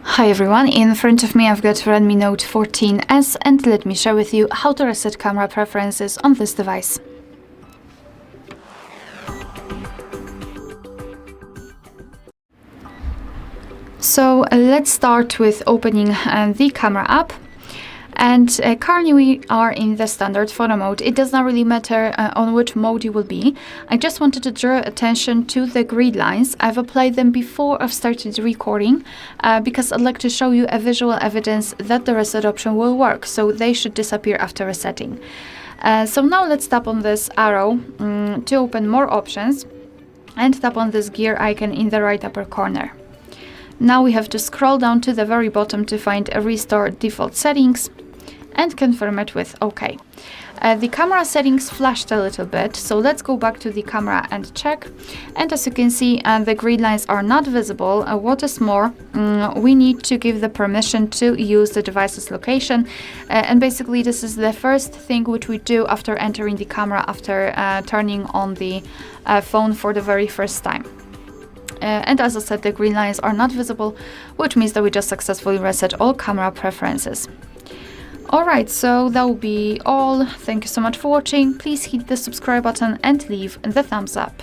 Hi everyone, in front of me I've got Redmi Note 14S and let me share with you how to reset camera preferences on this device. So let's start with opening the camera app. And currently we are in the standard photo mode. It does not really matter on which mode you will be. I just wanted to draw attention to the grid lines. I've applied them before I've started recording because I'd like to show you a visual evidence that the reset option will work. So they should disappear after resetting. So now let's tap on this arrow to open more options and tap on this gear icon in the right upper corner. Now we have to scroll down to the very bottom to find a restore default settings and confirm it with OK. The camera settings flashed a little bit, so let's go back to the camera and check. And as you can see, the grid lines are not visible. What is more, we need to give the permission to use the device's location. And basically this is the first thing which we do after entering the camera, after turning on the phone for the very first time. And as I said, the green lines are not visible, which means that we just successfully reset all camera preferences. Alright, so that will be all. Thank you so much for watching. Please hit the subscribe button and leave the thumbs up.